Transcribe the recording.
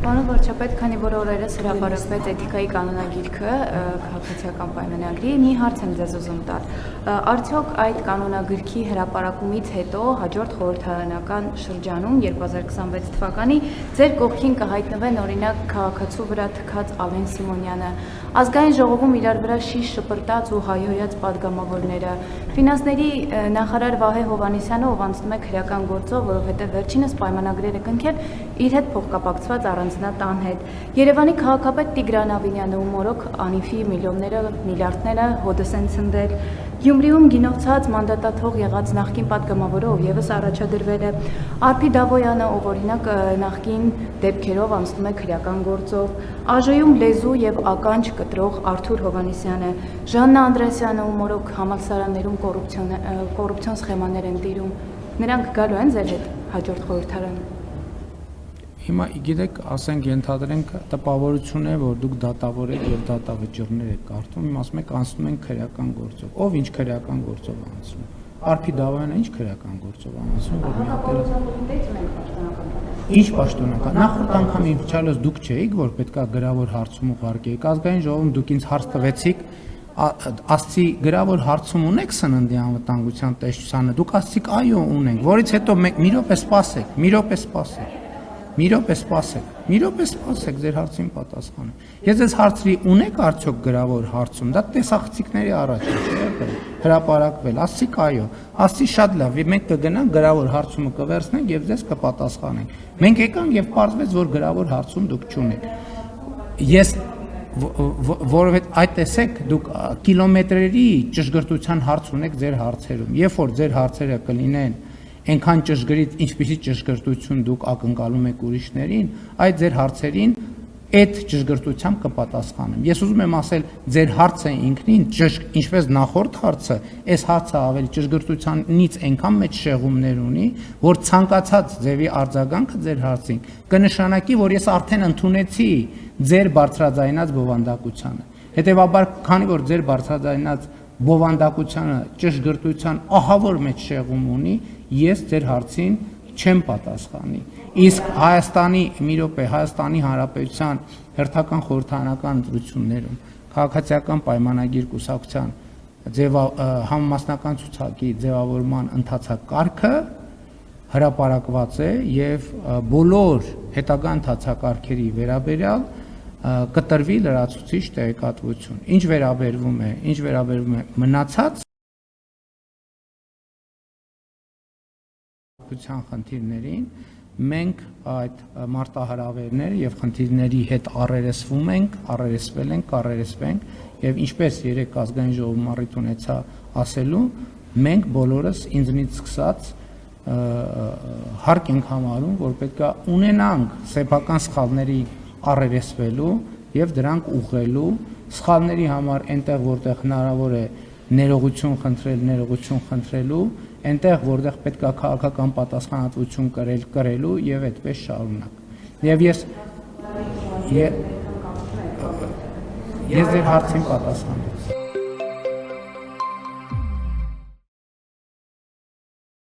Պարոն վարչապետ, քանի որ օրերս հրապարակվեց էթիկայի կանոնագիրքը քաղաքացիական պայմանագրի, մի հարց եմ ձեզ ուզում տալ։ Արդյոք այդ կանոնագրքի հրապարակումից հետո հաջորդ խորհրդարանական շրջանում 2026 թվականի ձեր կողքին կհայտնվեն օրինակ քաղաքացու վրա թքած Ալեն Սիմոնյանը, ազգային ժողովում իրար վրա շիշ շպրտած ու հայհոյած падգամավորները, ֆինանսների նախարար Վահե Հովհաննիսյանը, ով անցնում է քրեական գործով, որովհետև վերջինս պայմանագրեր է կնքել իր հետ փոխկապակցված առանձնատան հետ։ Երևանի քաղաքապետ Տիգրան Ավինյանը ու մորոք Անիֆի միլիոնները, միլիարդները հոդս են ցնդել։ Գյումրիում գինովցած մանդատաթող եղած նախկին падգամավորը, ով եւս առաջադրվել է, Արփի Դավոյանը, ով օրինակ նախկին դեպքերով անցնում է քրեական գործով, ԱԺ-ում լեզու եւ ականջ կտրող Արթուր Հովհաննիսյանը, Ժաննա Անդրեասյանը ու մորոք համալսարաններում կոռուպցիոն սխեմաներ են տիրում։ Նրանք գալու են ձեր հետ հաջորդ խորհրդարան։ Հիմա գիտեք, ասենք ենթադրենք տպավորություն է, որ դուք դատավոր եք եւ դատավճիռներ եք կարդում, իմ ասում եք անցնում են քրեական գործով։ Ով ինչ քրեական գործով անցնում։ Արփի Դավոյանը ինչ քրեական գործով անցնում, որ Ինչ պաշտոնական։ Նախորդ անգամ իվճալոս դուք չէիք, որ պետքա գրավոր հարցում ուղարկեիք։ Ազգային ժողովում դուք ինձ հարց տվեցիք, ասցի գրավոր հարցում ունեք սննդի անվտանգության տեսչությանը, դուք ասցիք այո ունենք, որից հետո մի րոպե սպասեք, ձեր հարցին պատասխանը։ Ես ձեզ հարցրի ունեք արդյոք գրավոր հարցում, դա տեսախցիկների առաջ է, չէ՞, հրապարակվել, ասցիք այո, ասցի շատ լավ, մենք կգնանք գրավոր հարցումը կվերցնենք եւ ձեզ կպատասխանենք։ Մենք եկանք եւ պարզվեց, որ գրավոր հարցում դուք չունեք։ Ես որովհետեւ այդ տեսեք դուք կիլոմետրերի ճշգրտության հարց ունեք ձեր հարցերում, երբ որ ձեր հարցերը կլինեն այնքան ճշգրիտ, ինչպիսի ճշգրտություն դուք ակնկալում եք ուրիշներին, այդ ձեր հարցերին այդ ճշգրտությամբ կպատասխանեմ։ Ես ուզում եմ ասել, ձեր հարցը ինքնին, ինչպես նախորդ հարցը, այս հարցը ավելի ճշգրտությանից այնքան մեծ շեղումներ ունի, որ ցանկացած ձևի արձագանքը ձեր հարցին կնշանակի, որ ես արդեն ընդունեցի ձեր բարձրաձայնած բովանդակությանը։ Հետևաբար, քանի որ ձեր բարձրաձայնած բովանդակությանը ճշգրտության ահավոր մեծ շեղում ունի, ես ձեր հարցին չեմ պատասխանի։ Իսկ Հայաստանի Հանրապետության հերթական խորհրդարանական ընտրություններում քաղաքացիական պայմանագիր կուսակցության համամասնական ցուցակի ձևավորման ընթացակարգը հրապարակված է եւ բոլոր հետագա ընթացակարգերի վերաբերյալ կտրվի լրացուցիչ տեղեկատվություն։ Ինչ վերաբերվում է մնացած խնդիրներին, մենք այդ մարտահրավերները եւ խնդիրների հետ առերեսվել ենք եւ ինչպես երեք ազգային ժողովում առիթ ունեցա ասելու, մենք բոլորս ինձնից սկսած հարկ ենք համարում, որ պետքա ունենանք սեփական սխալների առերեսվելու եւ դրանք ուղղելու, սխալների համար այնտեղ որտեղ հնարավոր է ներողություն խնդրելու, այնտեղ որտեղ պետքա քաղաքական պատասխանատվություն կրելու եւ այդպես շարունակ։ Եվ ես ձեր հարցին պատասխանեցի։